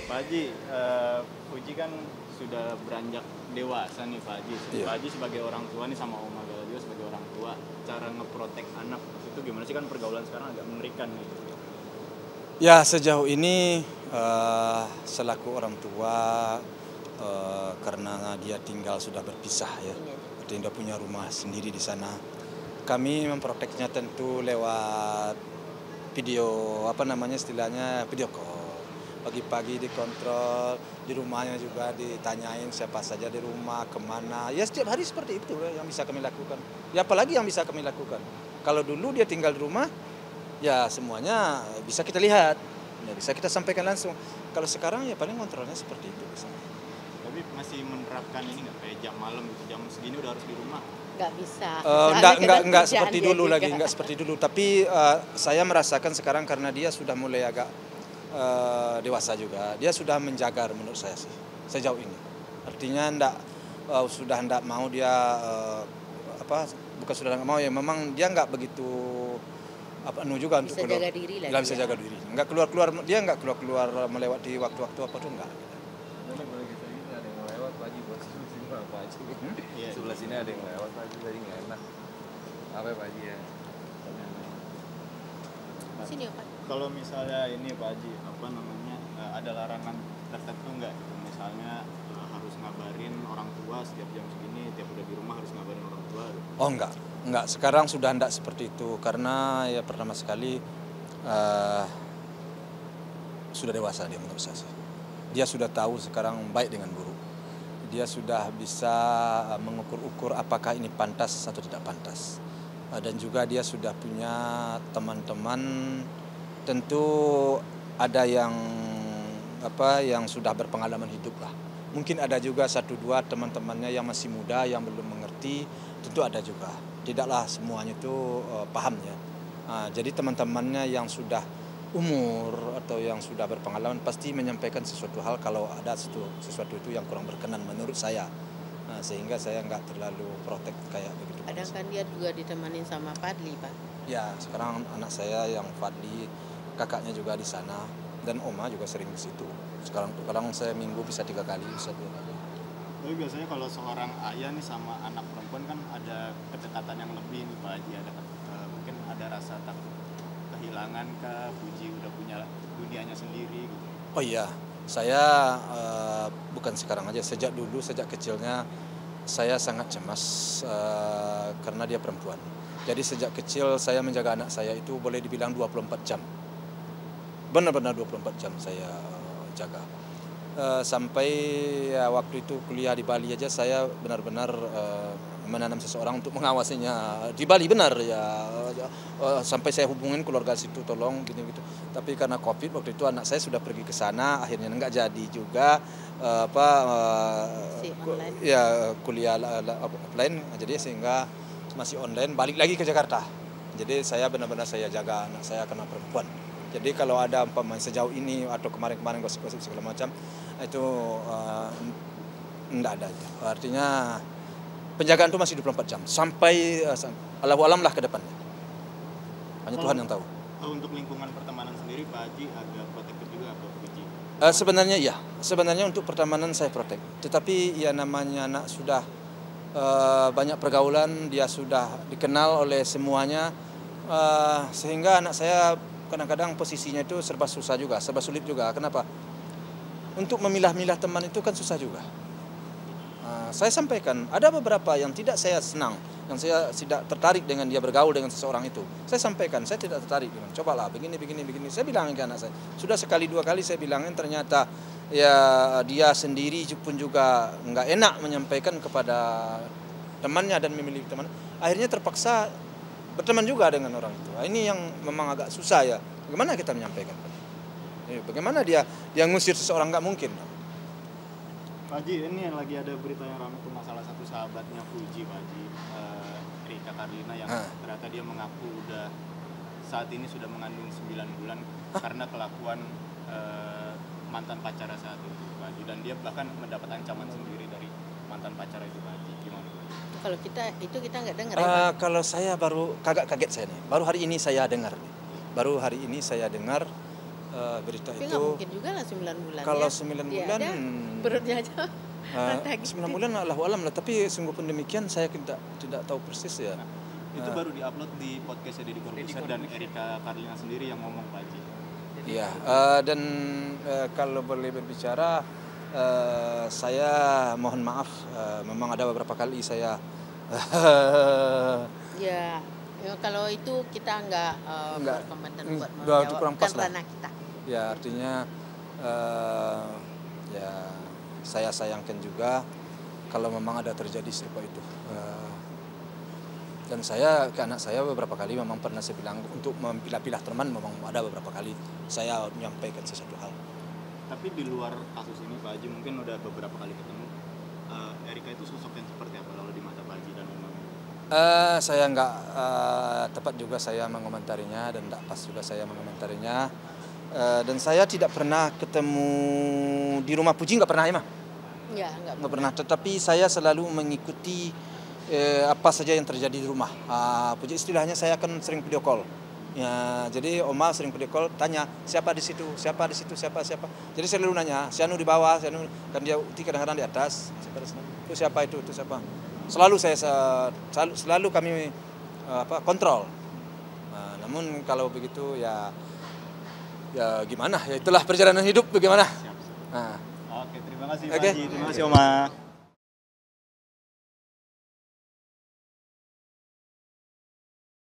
Pak Haji, Puji kan sudah beranjak dewasa nih Pak Haji. Iya. Pak Haji sebagai orang tua nih sama Om Agala juga sebagai orang tua, cara ngeprotek anak itu gimana sih, kan pergaulan sekarang agak mengerikan nih. Ya, sejauh ini selaku orang tua, karena dia tinggal sudah berpisah ya, dia punya rumah sendiri di sana. Kami memproteknya tentu lewat video, istilahnya video call. Pagi-pagi dikontrol, di rumahnya juga ditanyain siapa saja di rumah, kemana. Ya setiap hari seperti itu yang bisa kami lakukan. Ya apalagi yang bisa kami lakukan. Kalau dulu dia tinggal di rumah, ya semuanya bisa kita lihat, ya bisa kita sampaikan langsung. Kalau sekarang ya paling kontrolnya seperti itu. Tapi masih menerapkan ini nggak, kayak jam malam gitu, jam segini udah harus di rumah? Nggak bisa. Enggak seperti dulu lagi, enggak seperti dulu. Tapi saya merasakan sekarang karena dia sudah mulai agak dewasa juga, dia sudah menjaga menurut saya sih sejauh ini. Artinya sudah enggak mau dia bukan sudah enggak mau ya, memang dia enggak begitu juga bisa untuk keluar. jaga diri lagi. Enggak bisa jaga diri. Enggak keluar, dia enggak keluar melewati waktu-waktu apa tuh enggak. Boleh kita ini ada yang lewat Pak Haji buat sebelah sini Pak Haji. Sebelah sini ada yang lewat Pak Haji, tadi nggak enak. Apa ya Pak Haji ya? Sini Pak. Kalau misalnya ini Pak Haji, ada larangan tertentu nggak? Misalnya harus ngabarin orang tua setiap jam segini, tiap udah di rumah harus ngabarin orang tua. Oh enggak. Sekarang sudah enggak seperti itu karena ya pertama sekali sudah dewasa dia menurut saya. Dia sudah tahu sekarang baik dengan buruk. Dia sudah bisa mengukur-ukur apakah ini pantas atau tidak pantas. Dan juga dia sudah punya teman-teman, tentu ada yang sudah berpengalaman hidup lah. Mungkin ada juga 1-2 teman-temannya yang masih muda yang belum mengerti, tentu ada juga. Tidaklah semuanya itu paham ya. Jadi teman-temannya yang sudah umur atau yang sudah berpengalaman pasti menyampaikan sesuatu hal kalau ada sesuatu itu yang kurang berkenan menurut saya. Sehingga saya nggak terlalu protek kayak begitu. Kadang kan dia juga ditemanin sama Fadli Pak. Ya, sekarang anak saya yang Fadli, kakaknya juga di sana, dan Oma juga sering ke situ. Sekarang kadang saya minggu bisa 3 kali, bisa 2 kali. Tapi biasanya kalau seorang ayah nih sama anak perempuan kan ada kedekatan yang lebih nih Pak Haji, mungkin ada rasa takut kehilangan kah, Puji udah punya dunianya sendiri gitu. Oh iya, saya bukan sekarang aja, sejak kecilnya saya sangat cemas karena dia perempuan. Jadi sejak kecil saya menjaga anak saya itu boleh dibilang 24 jam. Benar-benar 24 jam saya jaga. Sampai waktu itu kuliah di Bali aja saya benar-benar menanam seseorang untuk mengawasinya di Bali, benar ya. Sampai saya hubungin keluarga situ, tolong gini gitu. Tapi karena Covid waktu itu anak saya sudah pergi ke sana, akhirnya nggak jadi juga kuliah offline, jadi sehingga masih online, balik lagi ke Jakarta. Jadi saya benar-benar saya jaga anak saya karena perempuan. Jadi kalau ada sejauh ini atau kemarin-kemarin gosip-gosip segala macam itu enggak ada. Artinya penjagaan itu masih 24 jam sampai Allahu alam lah ke depannya. Hanya Tuhan yang tahu. Untuk lingkungan pertemanan sendiri Pak Haji agak protektif juga apa Puji? Sebenarnya iya. Sebenarnya untuk pertemanan saya protek. Tetapi ya namanya anak sudah banyak pergaulan, dia sudah dikenal oleh semuanya, sehingga anak saya kadang-kadang posisinya itu serba susah juga, serba sulit juga. Kenapa? Untuk memilah-milah teman itu kan susah juga. Saya sampaikan, ada beberapa yang tidak saya senang, yang saya tidak tertarik dengan dia bergaul dengan seseorang itu. Saya sampaikan, saya tidak tertarik dengan, cobalah begini. Saya bilangin ke anak saya. Sudah 1-2 kali saya bilangin, ternyata ya dia sendiri pun juga nggak enak menyampaikan kepada temannya dan memilih teman. Akhirnya terpaksa berteman juga dengan orang itu. Ini yang memang agak susah ya. Bagaimana kita menyampaikan? Bagaimana dia ngusir seseorang, nggak mungkin. Pak Haji, ini yang lagi ada berita yang ramai tuh masalah satu sahabatnya Puji, Pak Haji, Rika Karlina, yang ternyata dia mengaku saat ini sudah mengandung 9 bulan karena kelakuan mantan pacarnya saat itu, Pak Haji. Dan dia bahkan mendapat ancaman sendiri dari mantan pacar itu, Pak Haji. Gimana? Kalau kita nggak dengar ya, kalau saya baru kaget saya nih. Baru hari ini saya dengar berita Tapi itu. nggak mungkin juga lah 9 bulan. Kalau ya. 9 Dia bulan, ada, perutnya aja. 9 bulan Allahu alam lah. Tapi sungguh pun demikian saya tidak tahu persis ya. Nah, itu baru diupload di podcastnya Deddy Corbuzier dan Erika Carlina sendiri yang ngomong Pak Haji. Iya, dan kalau boleh berbicara, saya mohon maaf, memang ada beberapa kali saya Ya, kalau itu kita nggak berkomentar buat itu menjawab, kurang pas bukan lah. ranah kita. Ya artinya ya saya sayangkan juga kalau memang ada terjadi serupa itu. Dan saya ke anak saya beberapa kali memang pernah saya bilang untuk memilah-pilah teman, memang ada beberapa kali saya menyampaikan sesuatu hal. Tapi di luar kasus ini Pak Haji mungkin udah beberapa kali ketemu. Erika itu sosok yang seperti apa lalu di mata Pak Haji dan Umam? Saya nggak tepat juga saya mengomentarinya dan tidak pas juga saya mengomentarinya. Dan saya tidak pernah ketemu di rumah Puji, nggak pernah ya mah? Ya, Nggak pernah. Tetapi saya selalu mengikuti apa saja yang terjadi di rumah. Puji istilahnya saya akan sering video call. Ya, jadi Oma sering video call, tanya siapa di situ, siapa di situ, siapa. Jadi saya selalu nanya, Sianu di bawah, Sianu kan dia kadang-kadang di atas, itu siapa itu siapa. Selalu selalu kami kontrol. Namun kalau begitu ya gimana? Ya itulah perjalanan hidup bagaimana. Siap. Oke, terima kasih Pak Oke. Haji, terima kasih Oma.